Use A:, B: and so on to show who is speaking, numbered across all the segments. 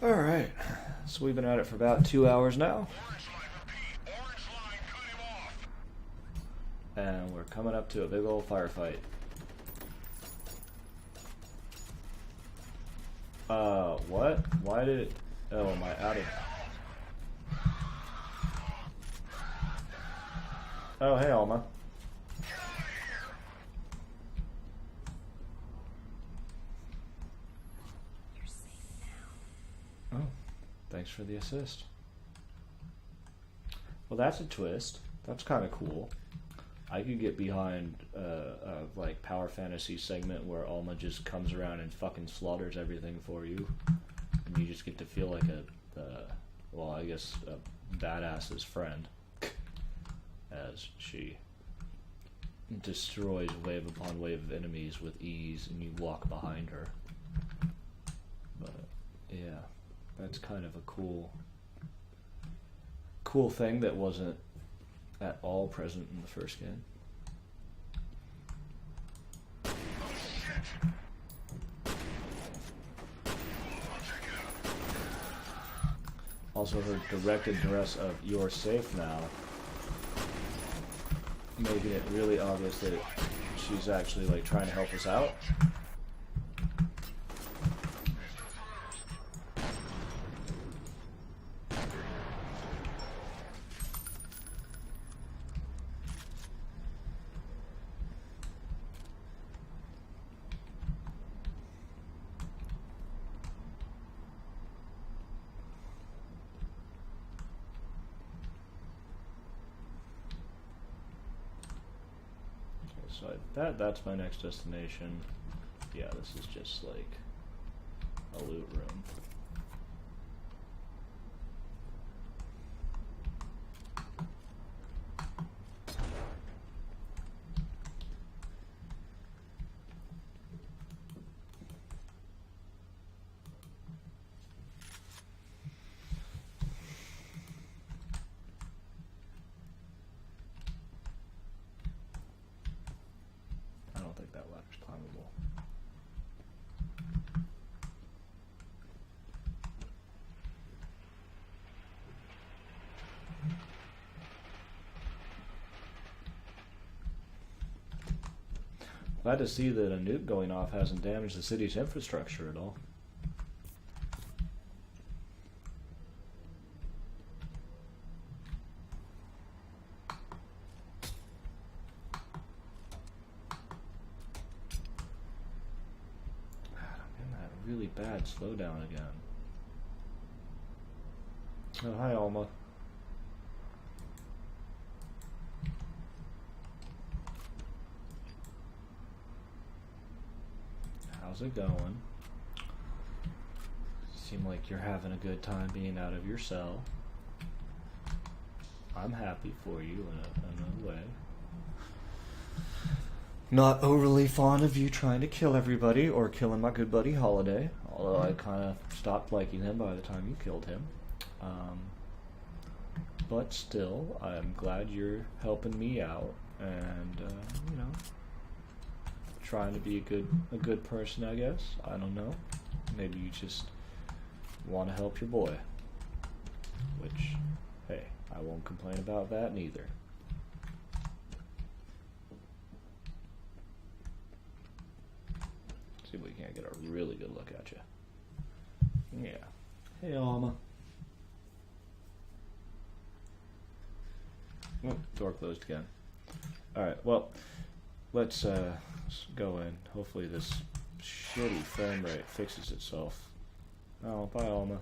A: Alright, so we've been at it for about 2 hours now. And we're coming up to a big old firefight. What? Why did it... Oh, am I out of... Oh, hey, Alma. Oh, thanks for the assist. Well, that's a twist. That's kind of cool. I could get behind like power fantasy segment where Alma just comes around and fucking slaughters everything for you, and you just get to feel like well, I guess a badass's friend, as she destroys wave upon wave of enemies with ease, and you walk behind her. But yeah, that's kind of a cool thing that wasn't at all present in the first game. Also, her direct address of "you're safe now," making it really obvious that she's actually like trying to help us out. So that's my next destination. Yeah, this is just like a loot room. I don't think that ladder's climbable. Glad to see that a nuke going off hasn't damaged the city's infrastructure at all. Really bad slowdown again. Oh, hi, Alma. How's it going? Seem like you're having a good time being out of your cell. I'm happy for you in a way. Not overly fond of you trying to kill everybody or killing my good buddy Holiday, although I kind of stopped liking him by the time you killed him. But still, I'm glad you're helping me out and, you know, trying to be a good person, I guess. I don't know. Maybe you just want to help your boy. Which, hey, I won't complain about that neither. See if we can't get a really good look at you. Yeah. Hey, Alma. Oh, door closed again. Alright, well, let's go in. Hopefully this shitty frame rate fixes itself. Oh, bye, Alma.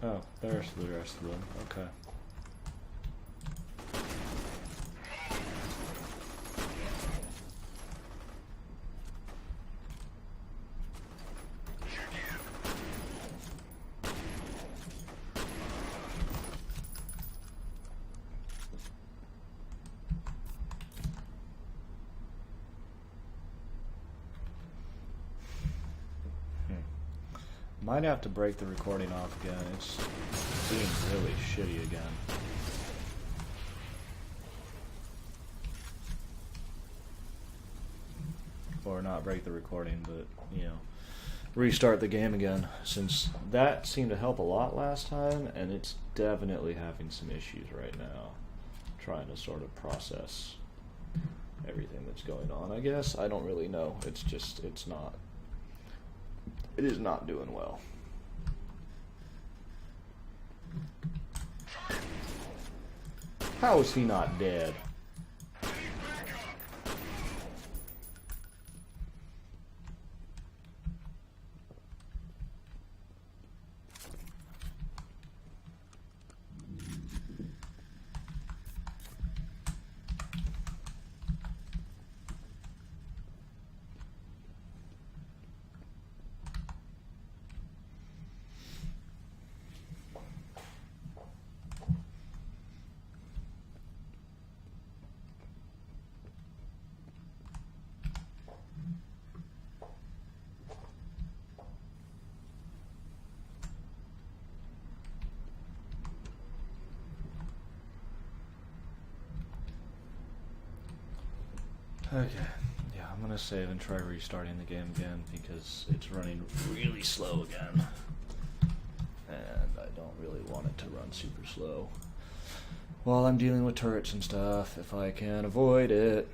A: Oh, there's the rest of them. Okay. Might have to break the recording off again. It's being really shitty again. Or not break the recording, but, you know, restart the game again, since that seemed to help a lot last time, and it's definitely having some issues right now, trying to sort of process everything that's going on, I guess. I don't really know. It is not doing well. How is he not dead? Okay, yeah, I'm gonna save and try restarting the game again because it's running really slow again. And I don't really want it to run super slow while I'm dealing with turrets and stuff, if I can avoid it.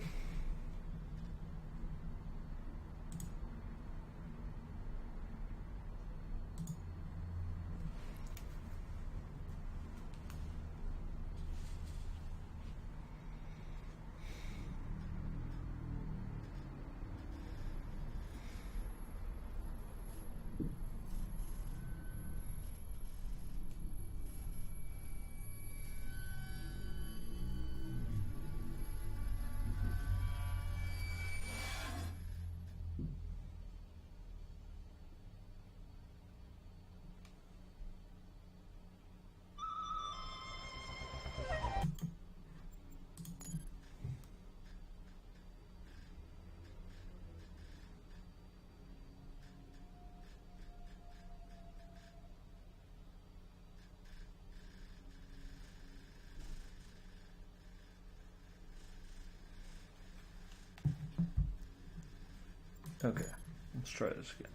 A: Okay, let's try this again.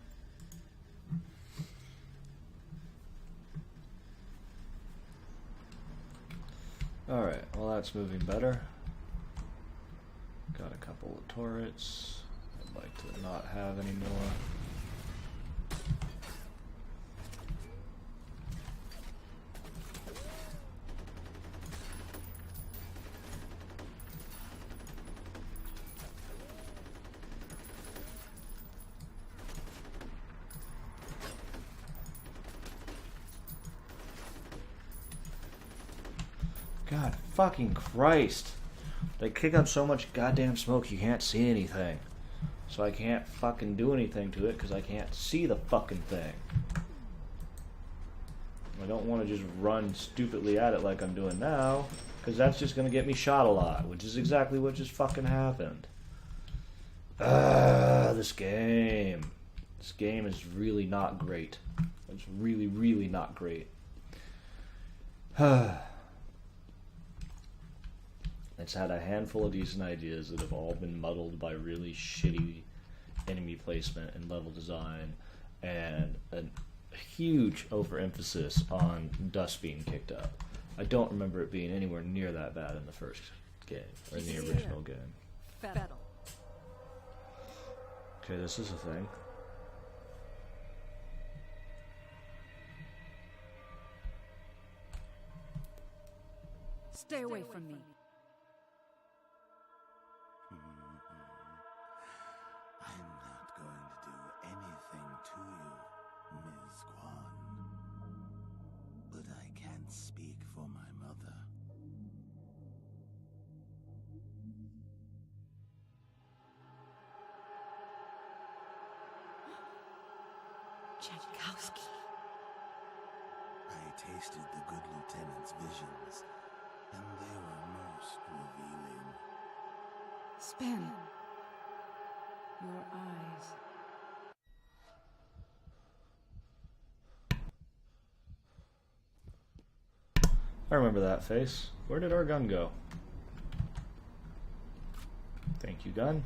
A: Alright, well that's moving better. Got a couple of turrets I'd like to not have anymore. God fucking Christ. They kick up so much goddamn smoke you can't see anything. So I can't fucking do anything to it because I can't see the fucking thing. I don't want to just run stupidly at it like I'm doing now, because that's just going to get me shot a lot, which is exactly what just fucking happened. This game. This game is really not great. It's really, really not great. It's had a handful of decent ideas that have all been muddled by really shitty enemy placement and level design and a huge overemphasis on dust being kicked up. I don't remember it being anywhere near that bad in the first game, or in the original game. Okay, this is a thing.
B: Stay away from me.
C: I'm not going to do anything to you, Ms. Kwan. But I can't speak for my mother.
B: Jankowski.
C: I tasted the good lieutenant's visions, and they were most revealing.
B: Spin. Your eyes.
A: I remember that face. Where did our gun go? Thank you, gun.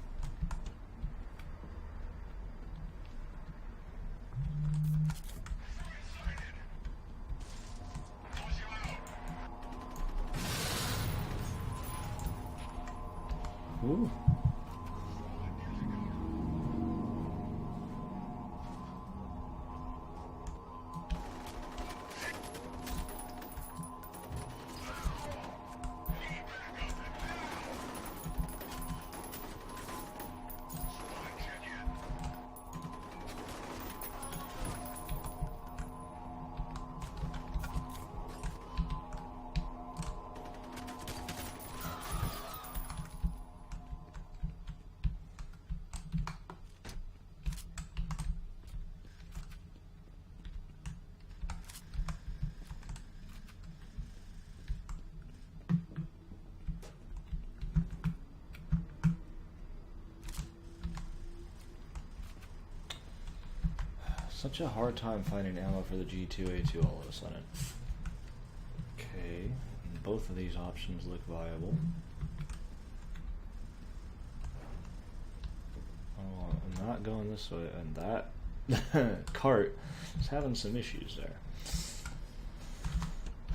A: Ooh. Such a hard time finding ammo for the G2A2 all of a sudden. Okay, both of these options look viable. Oh, I'm not going this way, and that cart is having some issues there.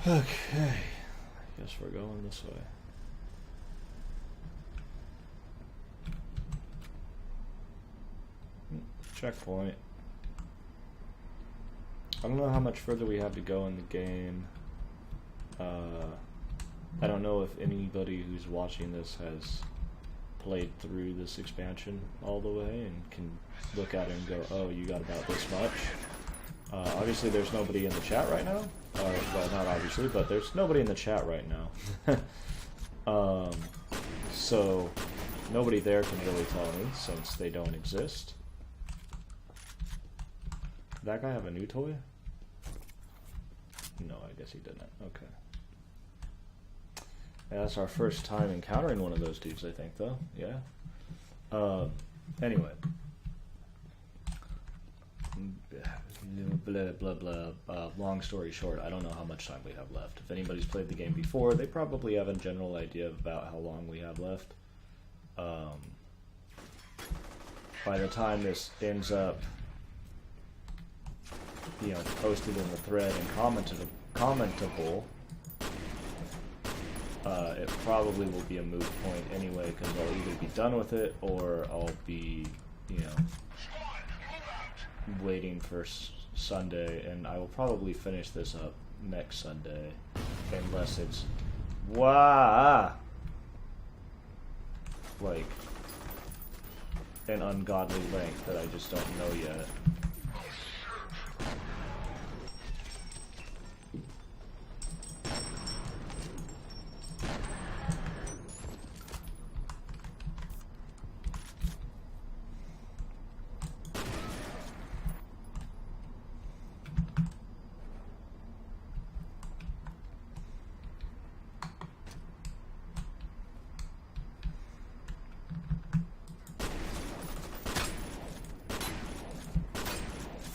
A: Okay, I guess we're going this way. Checkpoint. I don't know how much further we have to go in the game. I don't know if anybody who's watching this has played through this expansion all the way and can look at it and go, oh, you got about this much. Obviously there's nobody in the chat right now. Well, not obviously, but there's nobody in the chat right now. So nobody there can really tell me since they don't exist. Did that guy have a new toy? No, I guess he didn't. Okay. Yeah, that's our first time encountering one of those dudes, I think, though. Yeah. Anyway. Blah, blah, blah. Long story short, I don't know how much time we have left. If anybody's played the game before, they probably have a general idea about how long we have left. By the time this ends up, you know, posted in the thread and commentable, it probably will be a moot point anyway, because I'll either be done with it or I'll be, you know, waiting for Sunday, and I will probably finish this up next Sunday, unless it's like an ungodly length that I just don't know yet.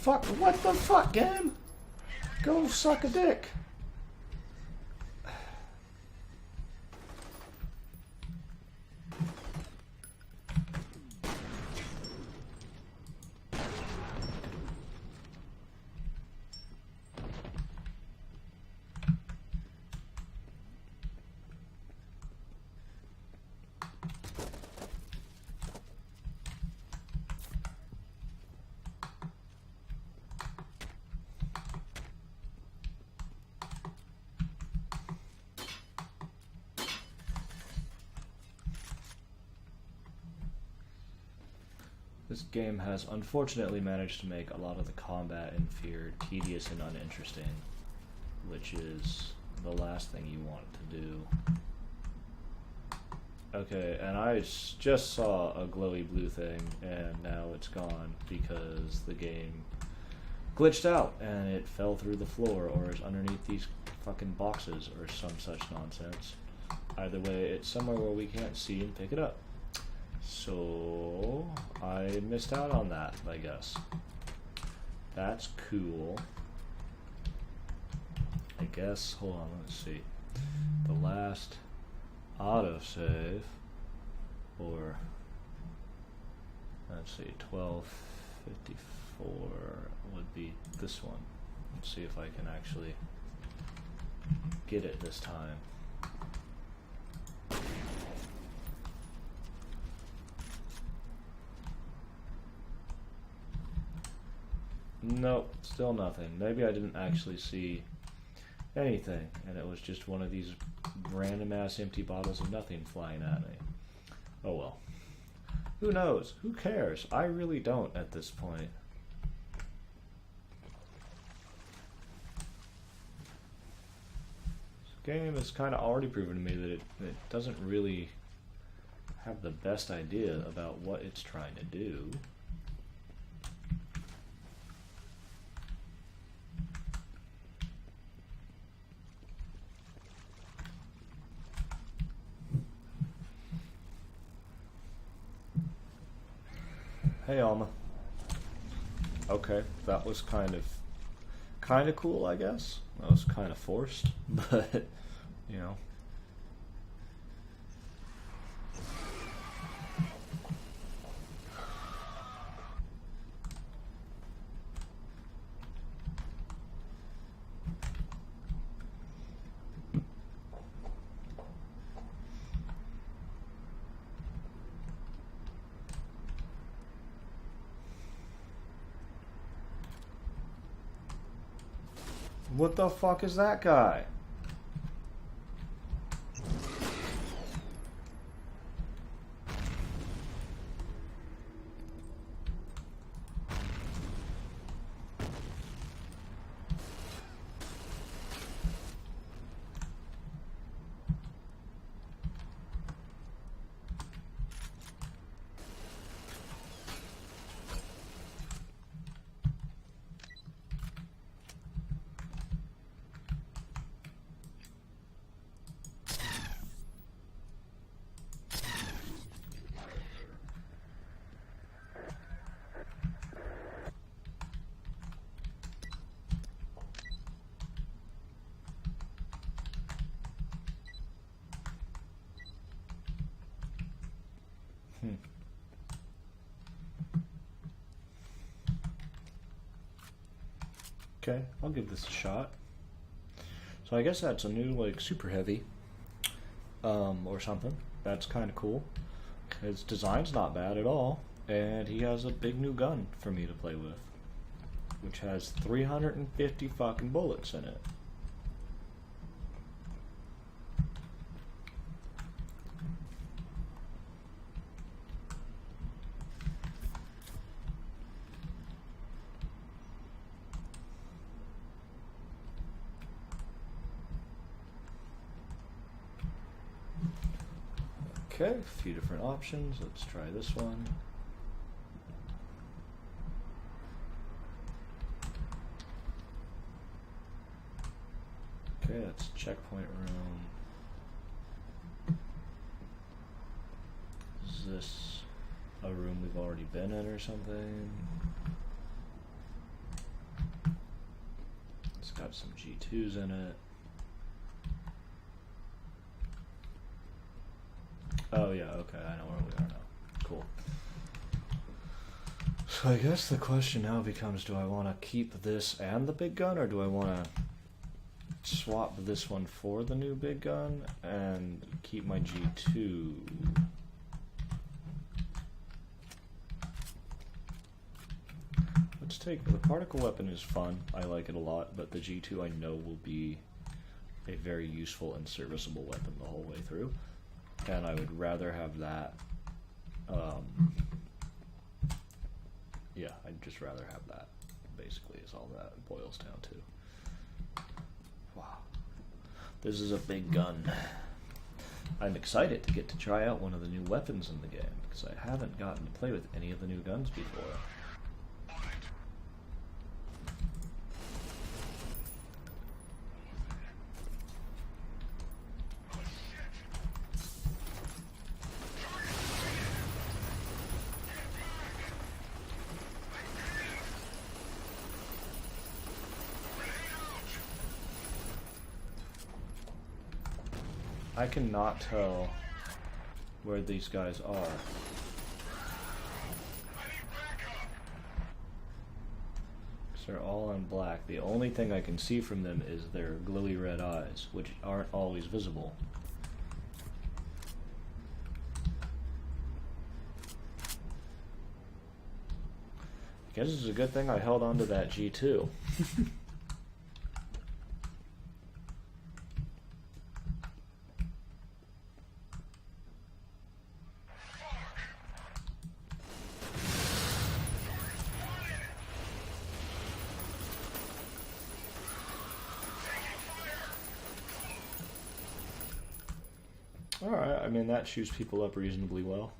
A: Fuck, what the fuck, game? Go suck a dick. This game has unfortunately managed to make a lot of the combat in F.E.A.R. tedious and uninteresting, which is the last thing you want to do. Okay, and I just saw a glowy blue thing, and now it's gone because the game glitched out and it fell through the floor or is underneath these fucking boxes or some such nonsense. Either way, it's somewhere where we can't see and pick it up. So I missed out on that, I guess. That's cool. I guess, hold on, let's see. The last autosave, or let's see, 1254 would be this one. Let's see if I can actually get it this time. Nope, still nothing. Maybe I didn't actually see anything, and it was just one of these random ass empty bottles of nothing flying at me. Oh well. Who knows? Who cares? I really don't at this point. This game has kind of already proven to me that it doesn't really have the best idea about what it's trying to do. Hey, Alma. Okay, that was kind of cool, I guess. That was kind of forced, but you know. What the fuck is that guy? Okay, I'll give this a shot. So I guess that's a new, like, super heavy, or something. That's kind of cool. His design's not bad at all, and he has a big new gun for me to play with, which has 350 fucking bullets in it. Okay, a few different options. Let's try this one. Okay, that's checkpoint room. Is this a room we've already been in or something? It's got some G2s in it. Oh yeah, okay, I know where we are now. Cool. So I guess the question now becomes, do I want to keep this and the big gun, or do I want to swap this one for the new big gun and keep my G2? Let's take, the particle weapon is fun, I like it a lot, but the G2 I know will be a very useful and serviceable weapon the whole way through. And I would rather have that, yeah, I'd just rather have that, basically, is all that boils down to. Wow. This is a big gun. I'm excited to get to try out one of the new weapons in the game, because I haven't gotten to play with any of the new guns before. I cannot tell where these guys are. They're all in black. The only thing I can see from them is their glowy red eyes, which aren't always visible. I guess it's a good thing I held on to that G2. Alright, I mean that shoots people up reasonably well.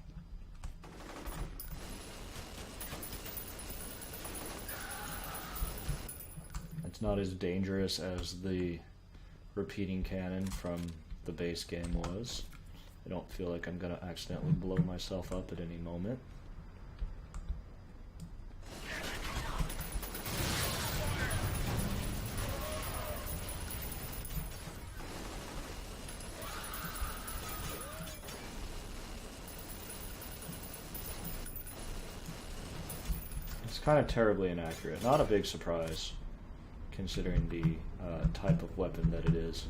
A: It's not as dangerous as the repeating cannon from the base game was. I don't feel like I'm gonna accidentally blow myself up at any moment. It's kind of terribly inaccurate. Not a big surprise, considering the type of weapon that it is.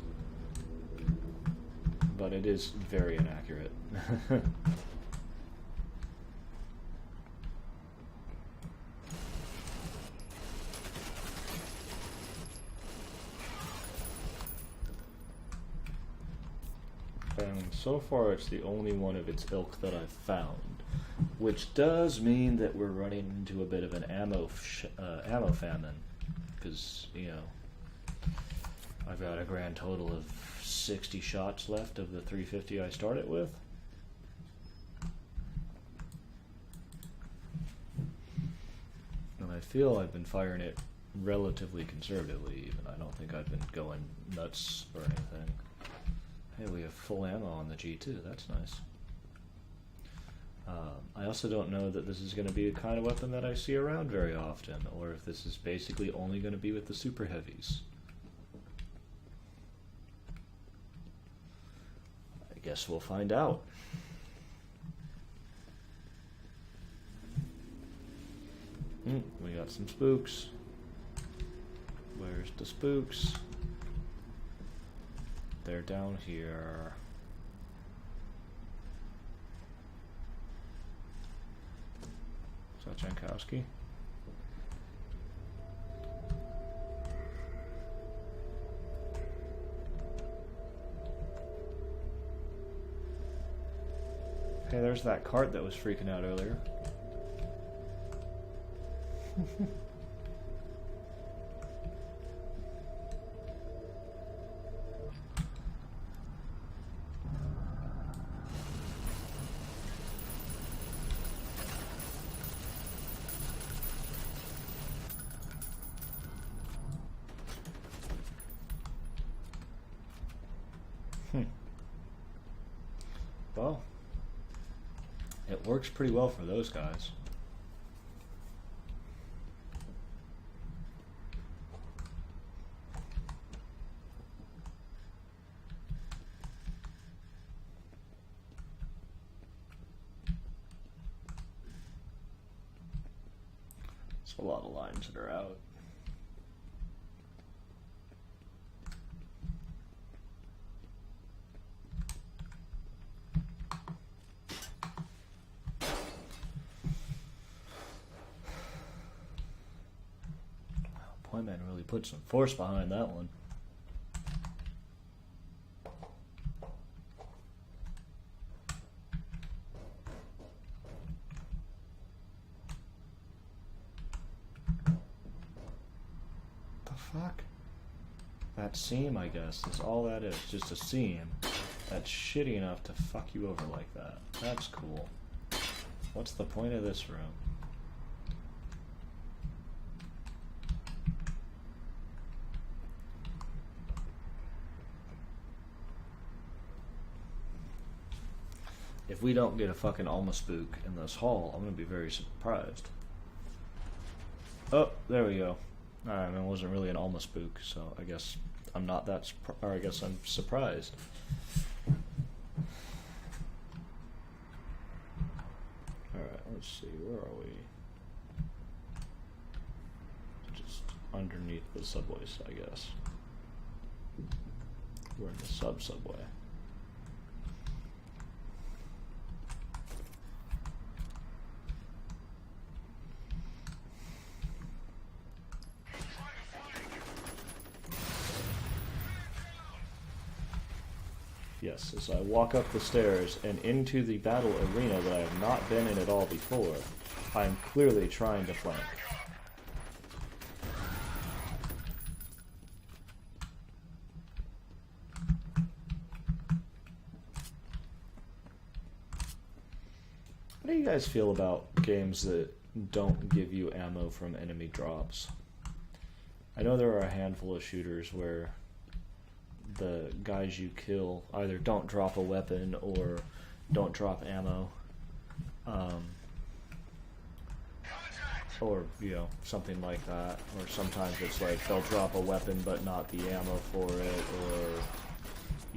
A: But it is very inaccurate. And so far it's the only one of its ilk that I've found. Which does mean that we're running into a bit of an ammo famine. Because, you know, I've got a grand total of 60 shots left of the 350 I started with. And I feel I've been firing it relatively conservatively even. I don't think I've been going nuts or anything. Hey, we have full ammo on the G2, that's nice. I also don't know that this is going to be the kind of weapon that I see around very often, or if this is basically only going to be with the super heavies. I guess we'll find out. We got some spooks. Where's the spooks? They're down here. Is that Jankowski? Hey, there's that cart that was freaking out earlier. Well, it works pretty well for those guys. It's a lot of lines that are out. Man really put some force behind that one. The fuck? That seam, I guess, is all that is. Just a seam that's shitty enough to fuck you over like that. That's cool. What's the point of this room? If we don't get a fucking Alma spook in this hall, I'm gonna be very surprised. Oh, there we go. Alright, I mean, it wasn't really an Alma spook, so I guess I'm not that I guess I'm surprised. Alright, let's see, where are we? Just underneath the subways, I guess. We're in the subway. Yes, as I walk up the stairs and into the battle arena that I have not been in at all before, I am clearly trying to flank. How do you guys feel about games that don't give you ammo from enemy drops? I know there are a handful of shooters where the guys you kill either don't drop a weapon or don't drop ammo, or something like that. Or sometimes it's like they'll drop a weapon but not the ammo for it,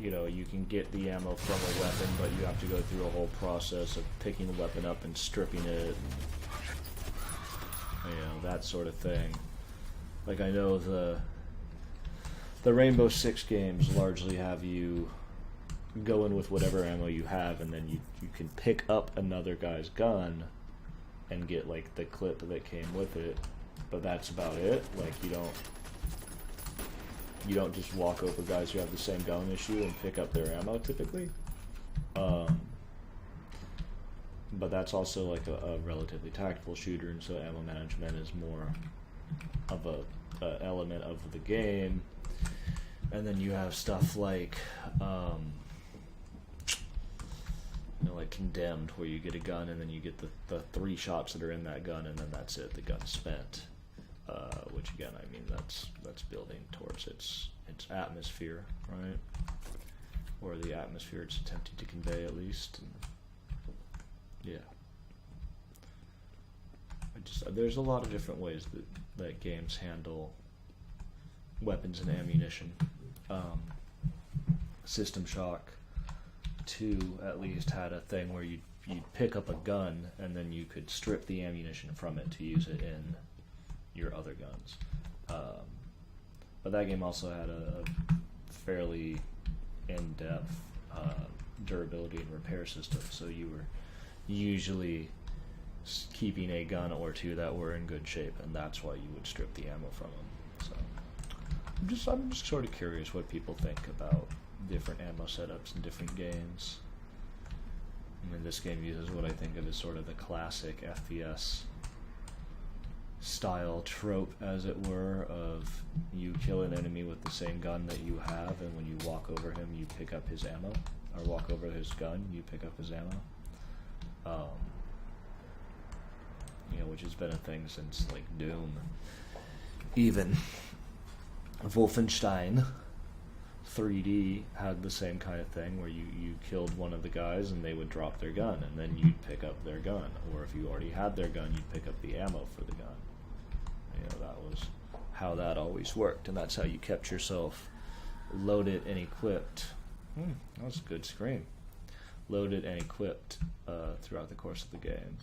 A: or you can get the ammo from a weapon but you have to go through a whole process of picking the weapon up and stripping it, and, that sort of thing. Like, I know the Rainbow Six games largely have you go in with whatever ammo you have, and then you can pick up another guy's gun and get, like, the clip that came with it, but that's about it. Like, you don't just walk over guys who have the same gun as you and pick up their ammo, typically. But that's also, like, a relatively tactical shooter, and so ammo management is more of a element of the game. And then you have stuff like, like Condemned, where you get a gun and then you get the 3 shots that are in that gun, and then that's it. The gun's spent. Which again, I mean, that's building towards its atmosphere, right? Or the atmosphere it's attempting to convey, at least. And, yeah. There's a lot of different ways that games handle weapons and ammunition. System Shock 2 at least had a thing where you'd pick up a gun and then you could strip the ammunition from it to use it in your other guns. But that game also had a fairly in-depth durability and repair system, so you were usually keeping a gun or two that were in good shape, and that's why you would strip the ammo from them. So I'm just sort of curious what people think about different ammo setups in different games. I mean, this game uses what I think of as sort of the classic FPS style trope, as it were, of you kill an enemy with the same gun that you have, and when you walk over him, you pick up his ammo, or walk over his gun, you pick up his ammo. Which has been a thing since, like, Doom. Even Wolfenstein 3D had the same kind of thing, where you killed one of the guys and they would drop their gun, and then you'd pick up their gun. Or if you already had their gun, you'd pick up the ammo for the gun. That was how that always worked, and that's how you kept yourself loaded and equipped. That was a good scream. Loaded and equipped throughout the course of the game.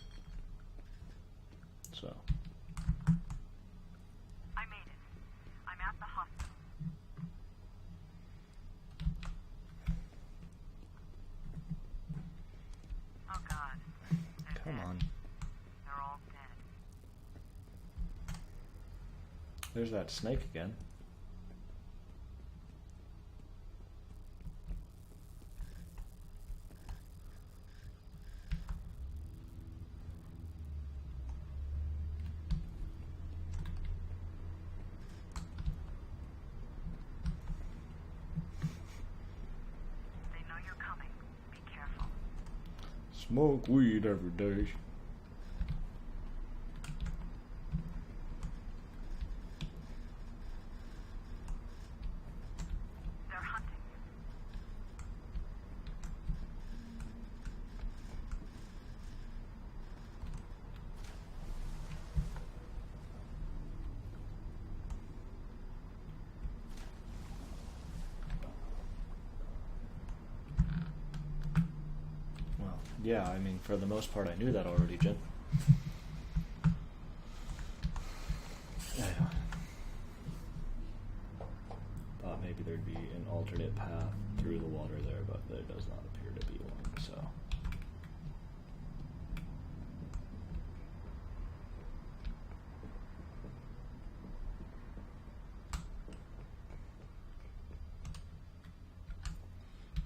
A: So.
D: I made it. I'm at the hospital. Oh God. They're
A: Come
D: dead.
A: on.
D: They're all dead.
A: There's that snake again.
D: They know you're coming. Be careful.
A: Smoke weed every day.
D: They're hunting you.
A: Well, Yeah, I mean, for the most part, I knew that already, Jen. Anyway. Thought maybe there'd be an alternate path through the water there, but there does not appear to be one, so...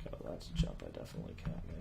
A: Okay, well, that's a jump I definitely can't make.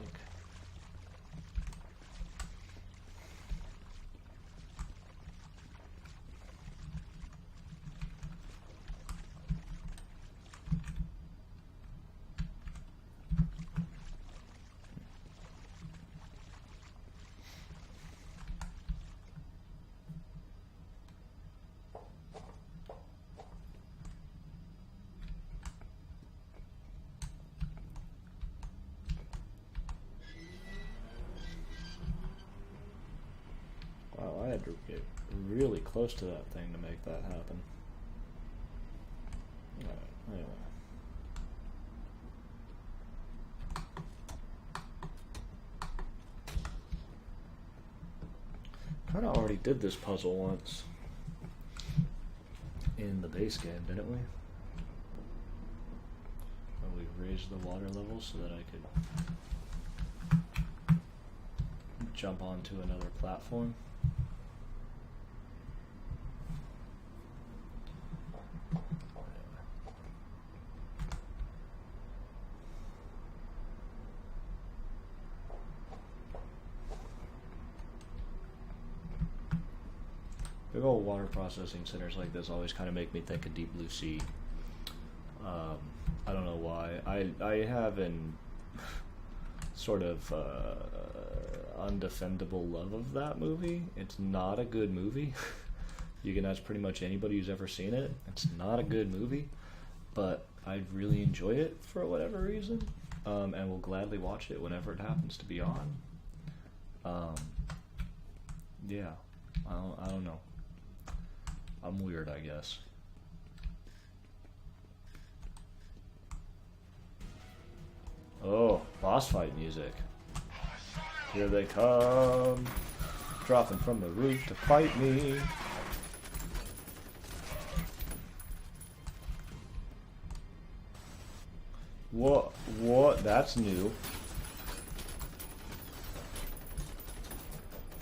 A: Wow, I had to get really close to that thing to make that happen. Alright, anyway. Kinda already did this puzzle once. In the base game, didn't we? When we raised the water level so that I could jump onto another platform. Big old water processing centers like this always kind of make me think of Deep Blue Sea. I don't know why. I have an sort of undefendable love of that movie. It's not a good movie. You can ask pretty much anybody who's ever seen it. It's not a good movie, but I really enjoy it for whatever reason, and will gladly watch it whenever it happens to be on. Yeah, I don't know. I'm weird, I guess. Oh, boss fight music. Here they come, dropping from the roof to fight me. What? That's new.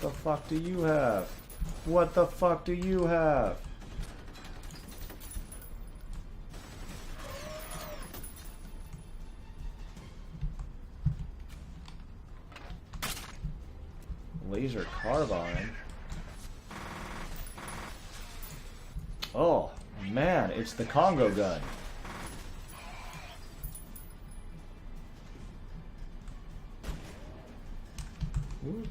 A: What the fuck do you have? What the fuck do you have? Laser carbine. Oh man, it's the Congo gun. Ooh.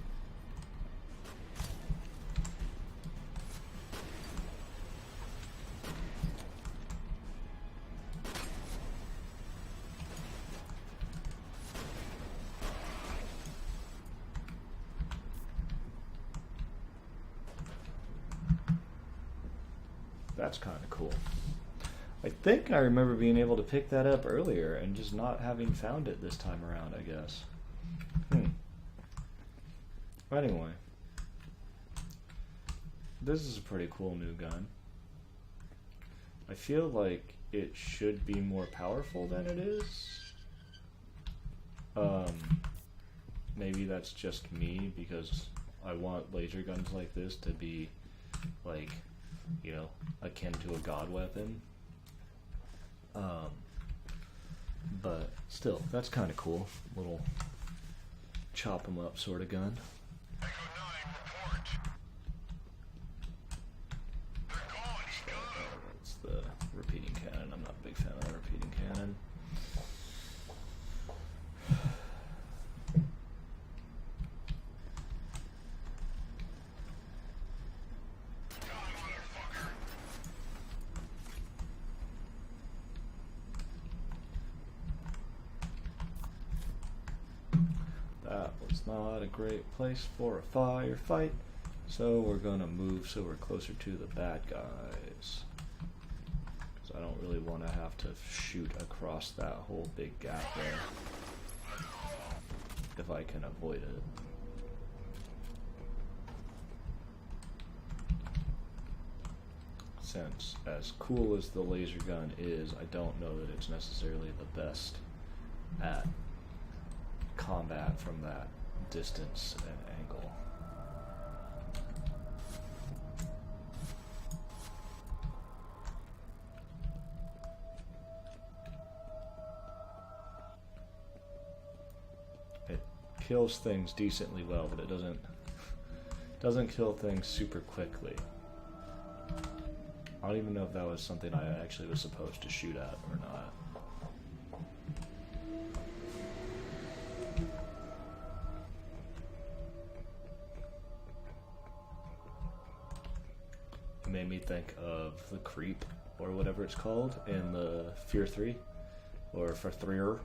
A: That's kind of cool. I think I remember being able to pick that up earlier and just not having found it this time around, I guess. Anyway. This is a pretty cool new gun. I feel like it should be more powerful than it is. Maybe that's just me because I want laser guns like this to be like, you know, akin to a god weapon. But still, that's kind of cool. Little chop 'em up sort of gun.
E: Echo 9, report. They're gone, Eagle.
A: That's the repeating cannon. I'm not a big fan of the repeating cannon. That was not a great place for a firefight, so we're gonna move so we're closer to the bad guys. Because I don't really want to have to shoot across that whole big gap there. if I can avoid it. Since, as cool as the laser gun is, I don't know that it's necessarily the best at combat from that distance and angle. It kills things decently well, but it doesn't kill things super quickly. I don't even know if that was something I actually was supposed to shoot at or not. It made me think of the creep, or whatever it's called, in the F.E.A.R 3, or for F.E.A.R.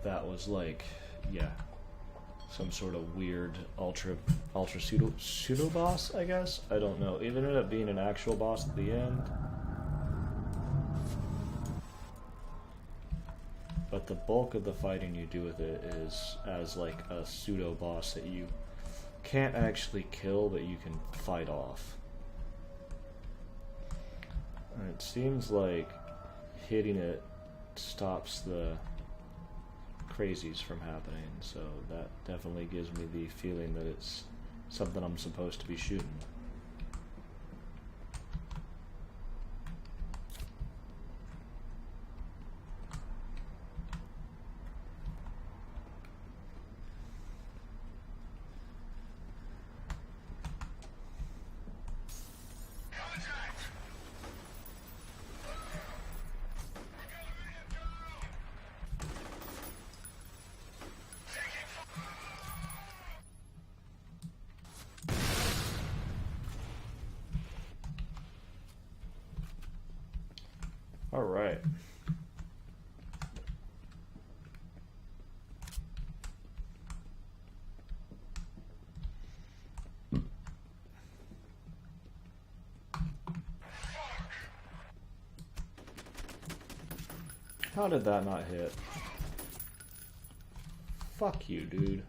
A: That was like, yeah, some sort of weird ultra pseudo boss, I guess. I don't know. It ended up being an actual boss at the end. But the bulk of the fighting you do with it is as like a pseudo boss that you can't actually kill, but you can fight off. And it seems like hitting it stops the crazies from happening, so that definitely gives me the feeling that it's something I'm supposed to be shooting. All right. How did that not hit? Fuck you, dude.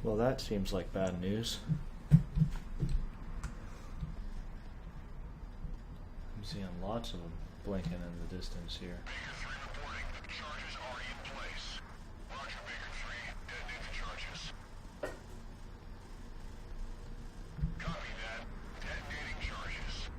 A: Well, that seems like bad news. I'm seeing lots of them blinking in the distance here.
E: Baker 3 reporting that charges are in place. Roger, Baker 3. Detonate the charges. Copy that. Detonating charges.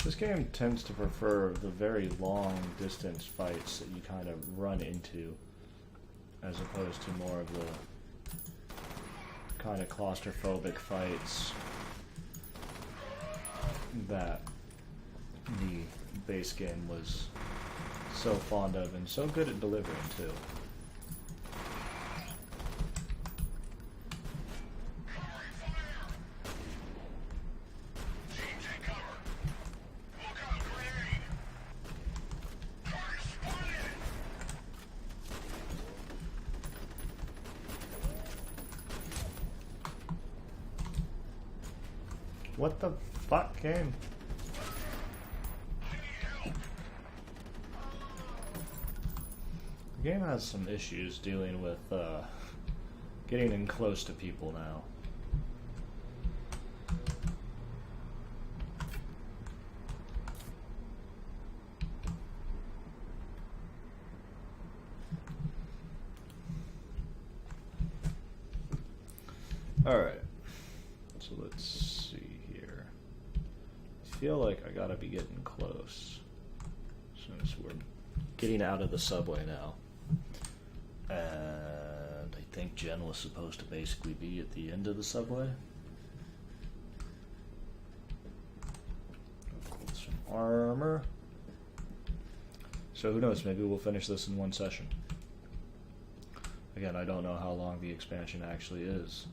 A: This game tends to prefer the very long distance fights that you kind of run into, as opposed to more of the kind of claustrophobic fights that the base game was so fond of and so good at delivering too. What the fuck, game? The game has some issues dealing with getting in close to people now. Alright, so let's see here. I feel like I gotta be getting close since we're getting out of the subway now. And I think Jen was supposed to basically be at the end of the subway. With some armor. So who knows, maybe we'll finish this in one session. Again, I don't know how long the expansion actually is.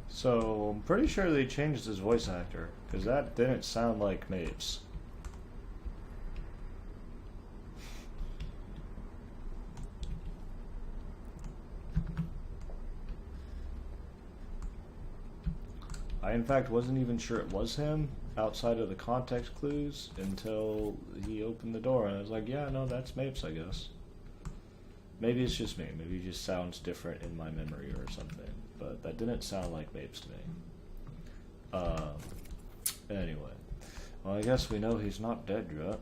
A: So, I'm pretty sure they changed his voice actor, because that didn't sound like Mapes. I, in fact, wasn't even sure it was him, outside of the context clues, until he opened the door, and I was like, yeah, no, that's Mapes, I guess. Maybe it's just me. Maybe he just sounds different in my memory or something. But that didn't sound like Mapes to me. Anyway. Well, I guess we know he's not dead yet.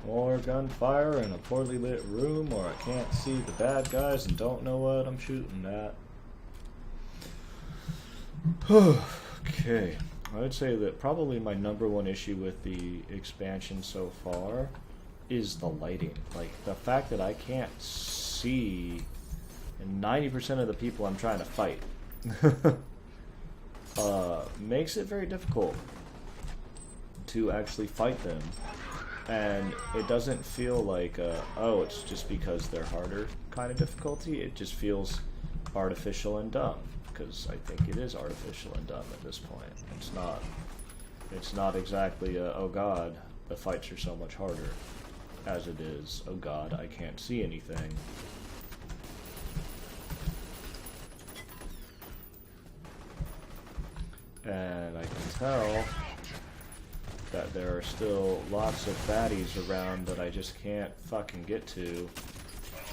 A: More gunfire in a poorly lit room, or I can't see the bad guys and don't know what I'm shooting at. Okay, I would say that probably my number one issue with the expansion so far is the lighting. Like, the fact that I can't see 90% of the people I'm trying to fight makes it very difficult to actually fight them. And it doesn't feel like, oh, it's just because they're harder kind of difficulty. It just feels artificial and dumb, because I think it is artificial and dumb at this point. It's not exactly, oh god, the fights are so much harder, as it is, oh god, I can't see anything. And I can tell that there are still lots of baddies around that I just can't fucking get to.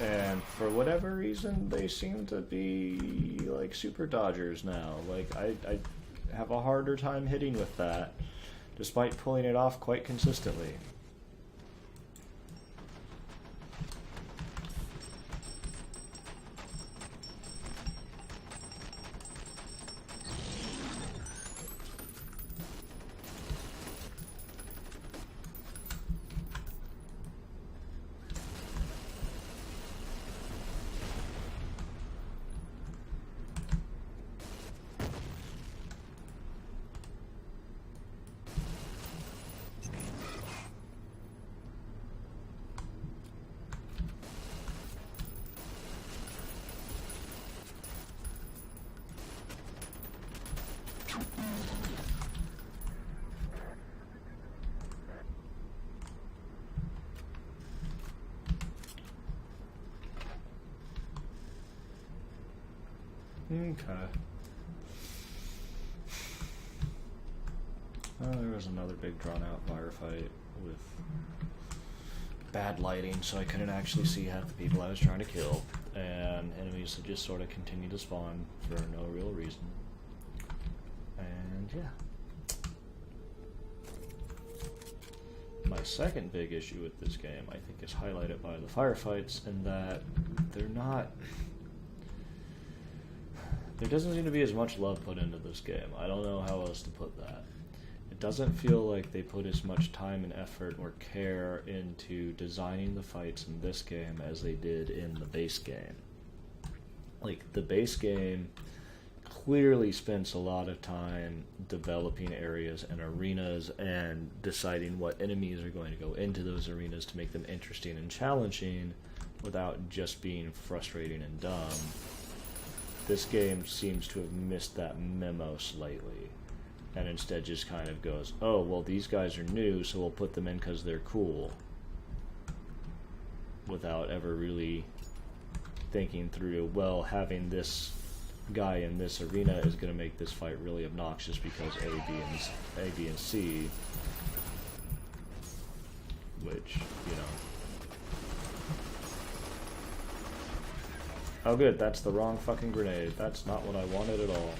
A: And for whatever reason, they seem to be like super dodgers now. Like, I have a harder time hitting with that, despite pulling it off quite consistently. Okay. There was another big drawn-out firefight with bad lighting, so I couldn't actually see half the people I was trying to kill, and enemies that just sort of continued to spawn for no real reason. And yeah. My second big issue with this game, I think, is highlighted by the firefights, in that they're not... There doesn't seem to be as much love put into this game. I don't know how else to put that. It doesn't feel like they put as much time and effort or care into designing the fights in this game as they did in the base game. Like, the base game clearly spends a lot of time developing areas and arenas and deciding what enemies are going to go into those arenas to make them interesting and challenging without just being frustrating and dumb. This game seems to have missed that memo slightly, and instead just kind of goes, oh, well, these guys are new, so we'll put them in because they're cool, without ever really thinking through, well, having this guy in this arena is going to make this fight really obnoxious because A, B, and C, which, you know. Oh good, that's the wrong fucking grenade. That's not what I wanted at all.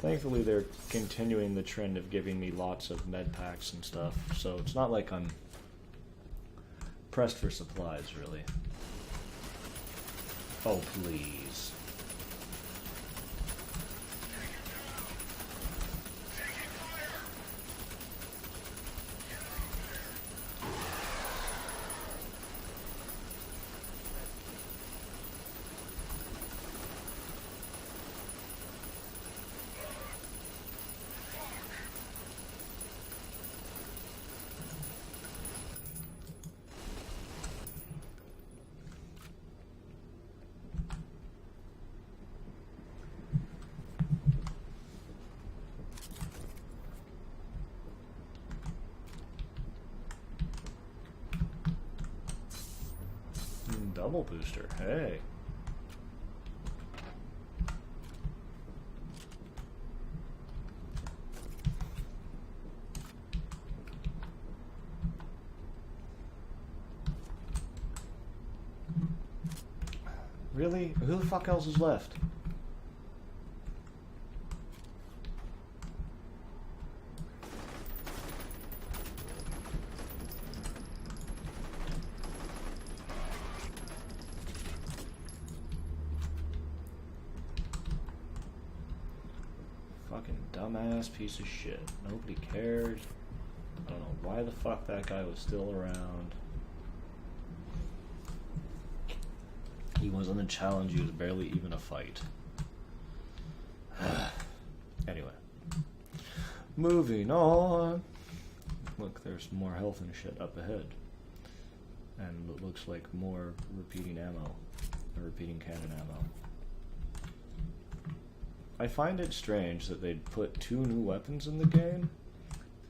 A: Thankfully, they're continuing the trend of giving me lots of med packs and stuff, so it's not like I'm pressed for supplies, really. Oh, please. Double booster, hey. Really? Who the fuck else is left? Fucking dumbass piece of shit. Nobody cared. I don't know why the fuck that guy was still around. He wasn't a challenge, he was barely even a fight. Anyway. Moving on. Look, there's more health and shit up ahead. And it looks like more repeating ammo. Or repeating cannon ammo. I find it strange that they'd put 2 new weapons in the game,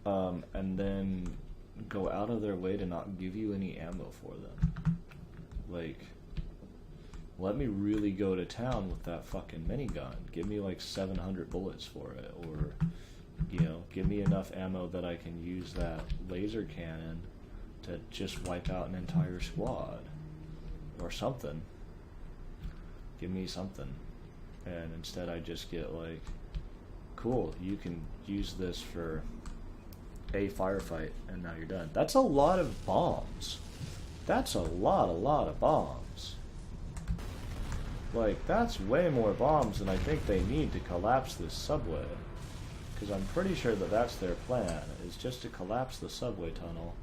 A: and then go out of their way to not give you any ammo for them. Like, let me really go to town with that fucking minigun. Give me like 700 bullets for it, or, you know, give me enough ammo that I can use that laser cannon to just wipe out an entire squad, or something. Give me something. And instead I just get like, cool, you can use this for a firefight, and now you're done. That's a lot of bombs. That's a lot of bombs. Like, that's way more bombs than I think they need to collapse this subway. Because I'm pretty sure that that's their plan, is just to collapse the subway tunnel.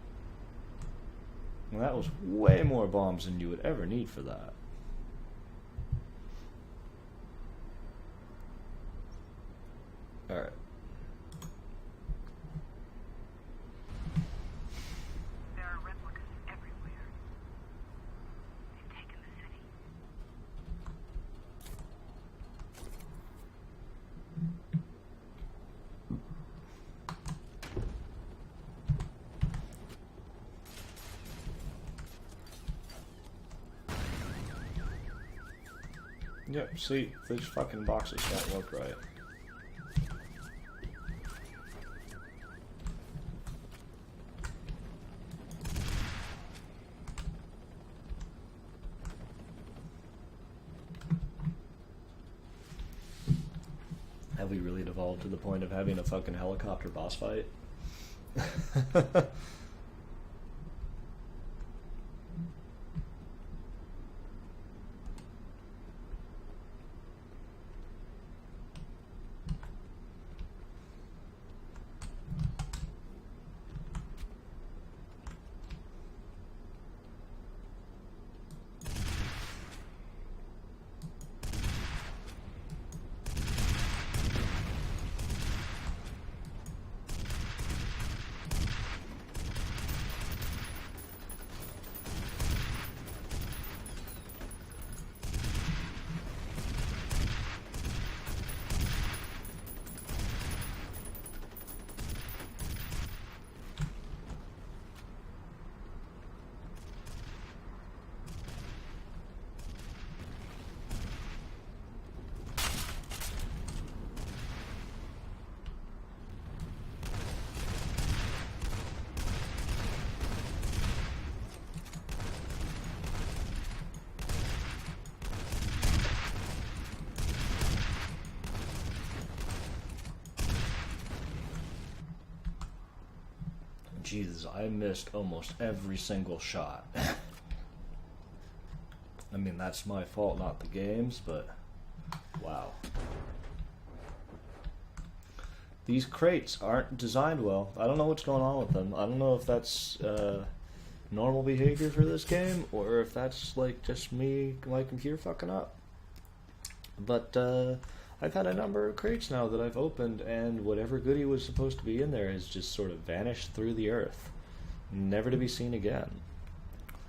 A: And that was way more bombs than you would ever need for that. Alright. Yep, see, these fucking boxes don't work right. Have we really devolved to the point of having a fucking helicopter boss fight? Jesus, I missed almost every single shot. I mean, that's my fault, not the game's, but wow. These crates aren't designed well. I don't know what's going on with them. I don't know if that's normal behavior for this game, or if that's like just me, my computer fucking up. But I've had a number of crates now that I've opened, and whatever goodie was supposed to be in there has just sort of vanished through the earth, never to be seen again.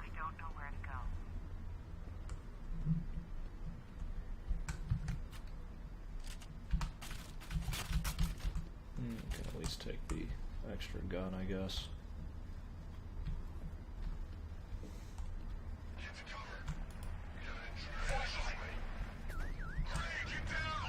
D: I don't know where to go.
A: Can at least take the extra gun, I guess.
E: Get to cover. Get an intruder inside me. Grenade, get down!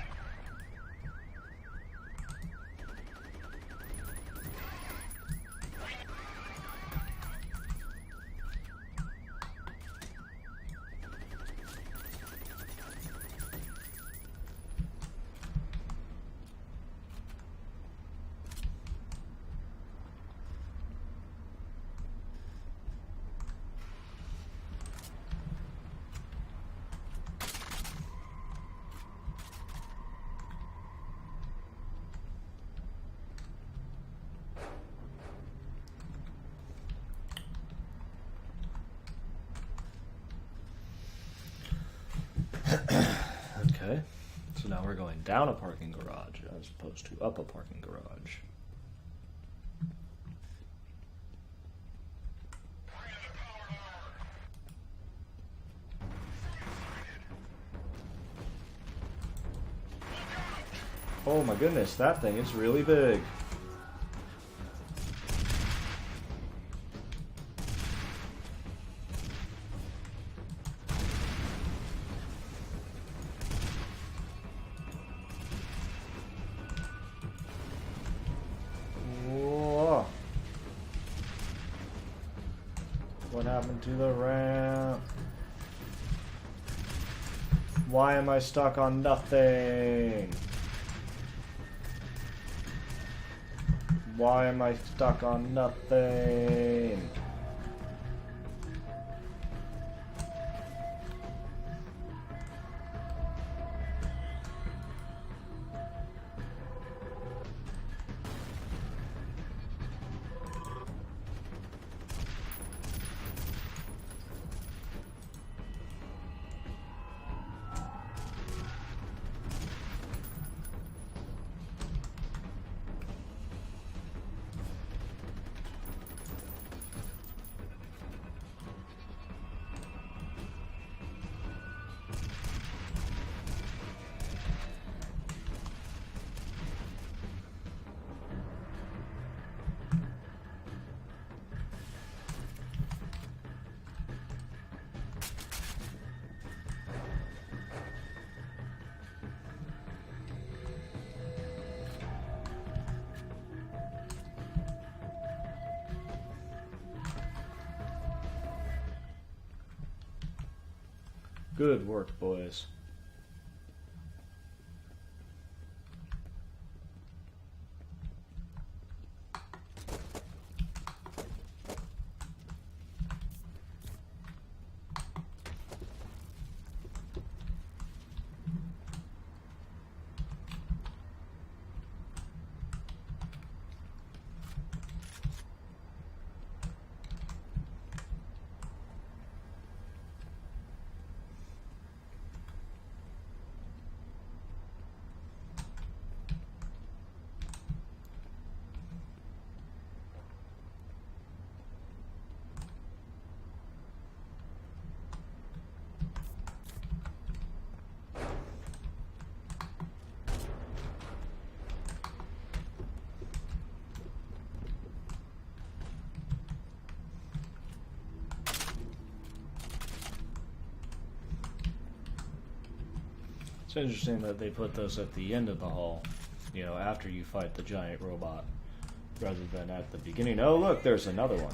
A: Okay, so now we're going down a parking garage as opposed to up a parking garage.
E: Bring in the power armor!
A: Oh my goodness, that thing is really big. Whoa. What happened to the ramp? Why am I stuck on nothing? Why am I stuck on nothing? Good work, boys. It's interesting that they put those at the end of the hall, you know, after you fight the giant robot, rather than at the beginning. Oh, look, there's another one.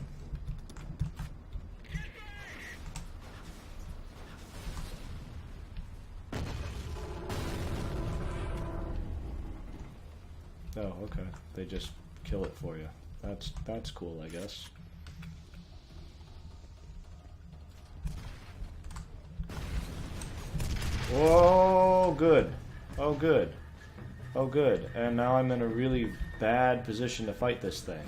A: Oh, okay. They just kill it for you. That's cool, I guess. Oh, good. Oh, good. Oh, good. And now I'm in a really bad position to fight this thing.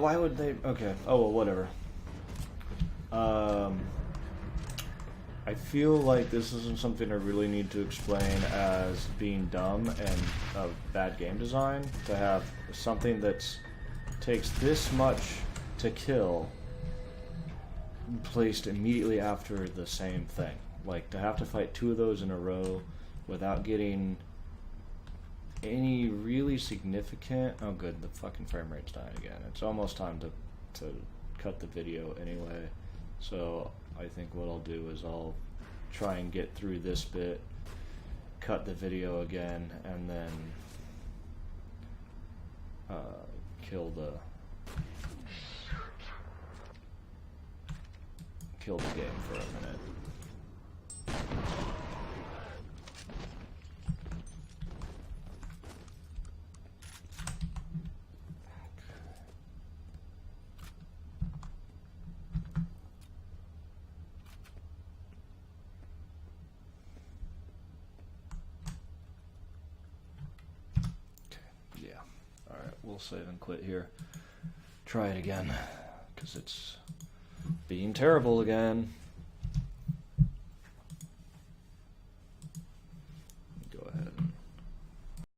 A: Why would they? Okay. Oh, well, whatever. I feel like this isn't something I really need to explain as being dumb and bad game design. To have something that takes this much to kill placed immediately after the same thing. Like, to have to fight two of those in a row without getting any really significant... Oh, good, the fucking frame rate's dying again. It's almost time to cut the video anyway. So I think what I'll do is I'll try and get through this bit, cut the video again, and then kill the game for a minute. Yeah. Alright, we'll save and quit here. Try it again, because it's being terrible again.